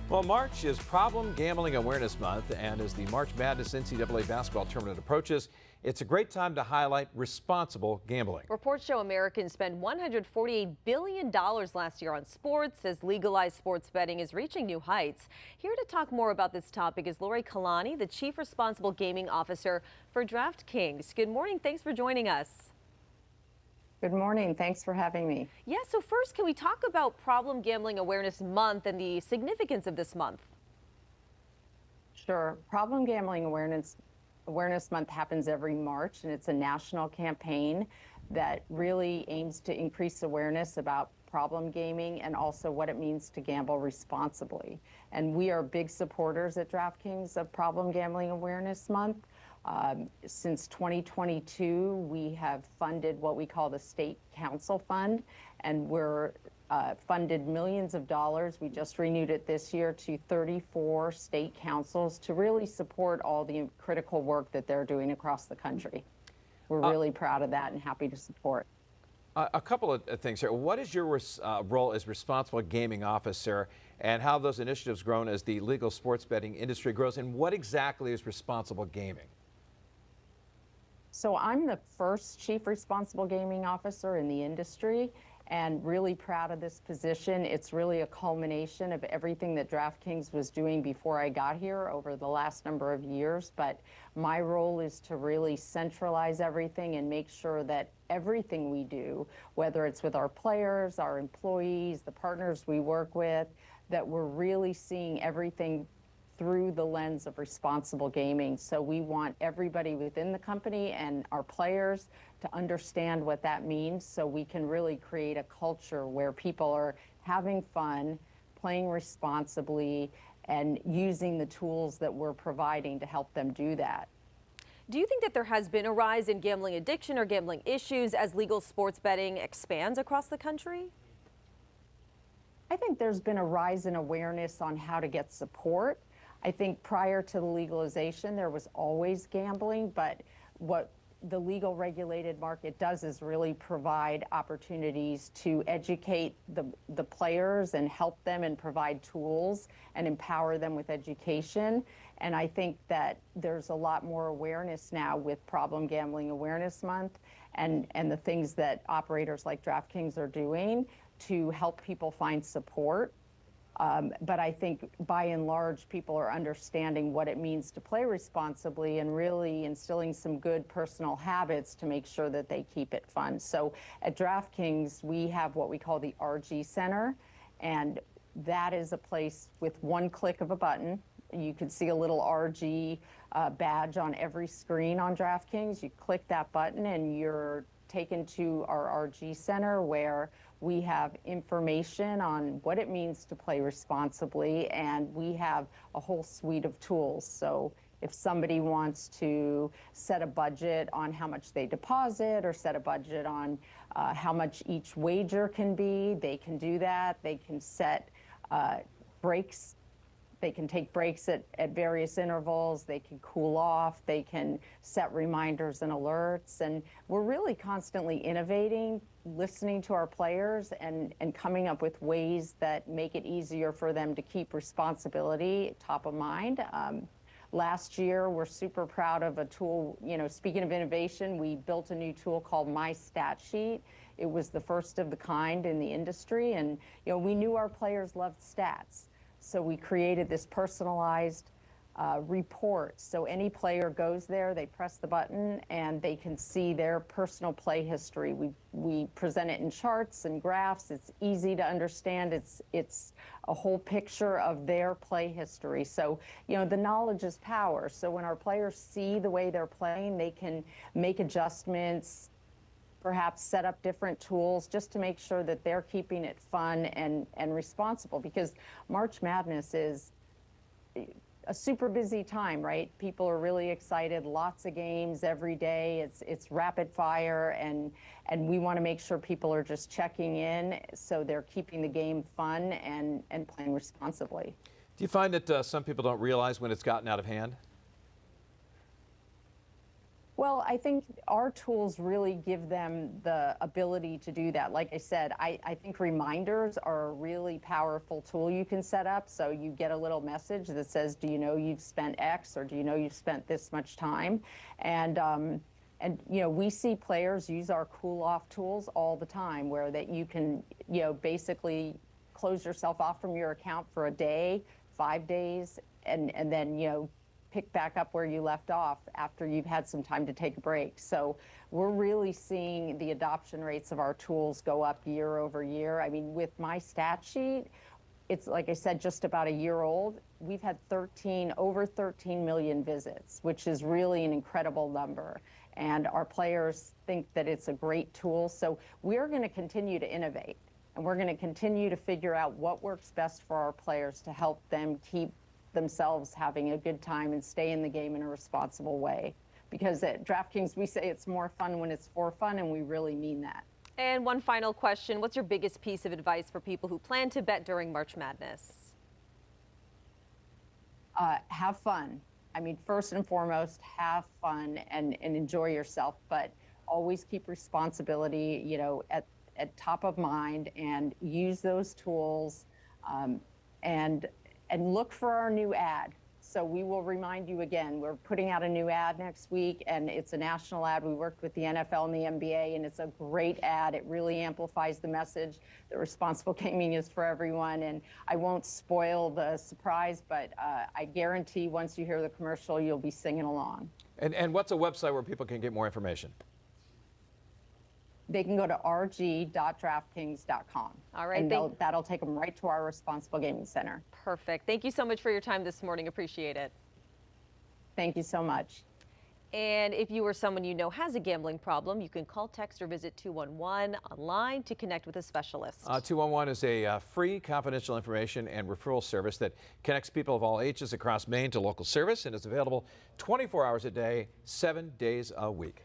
Well, March is Problem Gambling Awareness Month, and as the March Madness NCAA basketball tournament approaches, it's a great time to highlight responsible gambling. Reports show Americans spent $148 billion last year on sports as legalized sports betting is reaching new heights. Here to talk more about this topic is Kalani, the Chief Responsible Gaming Officer for DraftKings. Good morning. Thanks for joining us. Good morning. Thanks for having me. Yeah, so first, can we talk about Problem Gambling Awareness Month and the significance of this month? Sure. Problem Gambling Awareness Month happens every March, and it's a national campaign that really aims to increase awareness about problem gaming and also what it means to gamble responsibly. And we are big supporters at DraftKings of Problem Gambling Awareness Month. Since 2022, we have funded what we call the State Council Fund, and we're funded millions of dollars. We just renewed it this year to 34 state councils to really support all the critical work that they're doing across the country. We're really proud of that and happy to support. A couple of things here. What is your role as responsible gaming officer, and how have those initiatives grown as the legal sports betting industry grows, and what exactly is responsible gaming? So I'm the first Chief Responsible Gaming Officer in the industry and really proud of this position. It's really a culmination of everything that DraftKings was doing before I got here over the last number of years. But my role is to really centralize everything and make sure that everything we do, whether it's with our players, our employees, the partners we work with, that we're really seeing everything through the lens of responsible gaming. So we want everybody within the company and our players to understand what that means so we can really create a culture where people are having fun, playing responsibly, and using the tools that we're providing to help them do that. Do you think that there has been a rise in gambling addiction or gambling issues as legal sports betting expands across the country? I think there's been a rise in awareness on how to get support. I think prior to the legalization, there was always gambling, but what the legal regulated market does is really provide opportunities to educate the players and help them and provide tools and empower them with education. And I think that there's a lot more awareness now with Problem Gambling Awareness Month and the things that operators like DraftKings are doing to help people find support. But I think by and large, people are understanding what it means to play responsibly and really instilling some good personal habits to make sure that they keep it fun. So at DraftKings, we have what we call the RG Center, and that is a place with one click of a button. You can see a little RG badge on every screen on DraftKings. You click that button and you're taken to our RG Center where we have information on what it means to play responsibly, and we have a whole suite of tools. So if somebody wants to set a budget on how much they deposit or set a budget on how much each wager can be, they can do that. They can set breaks. They can take breaks at various intervals. They can cool off. They can set reminders and alerts. And we're really constantly innovating, listening to our players and coming up with ways that make it easier for them to keep responsibility top of mind. Last year, we're super proud of a tool. Speaking of innovation, we built a new tool called My Stat Sheet. It was the first of the kind in the industry. And we knew our players loved stats. So we created this personalized report. So any player goes there, they press the button, and they can see their personal play history. We present it in charts and graphs. It's easy to understand. It's a whole picture of their play history. So, the knowledge is power. So when our players see the way they're playing, they can make adjustments, perhaps set up different tools just to make sure that they're keeping it fun and responsible, because March Madness is a super busy time, right? People are really excited, lots of games every day. It's rapid fire, and we want to make sure people are just checking in so they're keeping the game fun and playing responsibly. Do you find that some people don't realize when it's gotten out of hand? Well, I think our tools really give them the ability to do that. Like I said, I think reminders are a really powerful tool you can set up. So you get a little message that says, do you know you've spent X, or do you know you've spent this much time? And you know, we see players use our cool off tools all the time, where that you can, you know, basically close yourself off from your account for a day, 5 days, and then, you know, pick back up where you left off after you've had some time to take a break. So we're really seeing the adoption rates of our tools go up year over year. I mean, with my stat sheet, it's like I said, just about a year old. We've had over 13 million visits, which is really an incredible number. And our players think that it's a great tool. So we're going to continue to innovate, and we're going to continue to figure out what works best for our players to help them keep themselves having a good time and stay in the game in a responsible way. Because at DraftKings, we say it's more fun when it's for fun, and we really mean that. And one final question. What's your biggest piece of advice for people who plan to bet during March Madness? Have fun. I mean, first and foremost, have fun and enjoy yourself, but always keep responsibility, you know, at top of mind, and use those tools, and look for our new ad. So we will remind you again, we're putting out a new ad next week, and it's a national ad. We worked with the NFL and the NBA, and it's a great ad. It really amplifies the message that responsible gaming is for everyone. And I won't spoil the surprise, but I guarantee once you hear the commercial, you'll be singing along. And what's a website where people can get more information? They can go to rg.draftkings.com. All right. And that'll take them right to our Responsible Gaming Center. Perfect. Thank you so much for your time this morning. Appreciate it. Thank you so much. And if you or someone you know has a gambling problem, you can call, text, or visit 211 online to connect with a specialist. 211 is a free confidential information and referral service that connects people of all ages across Maine to local service, and is available 24 hours a day, 7 days a week.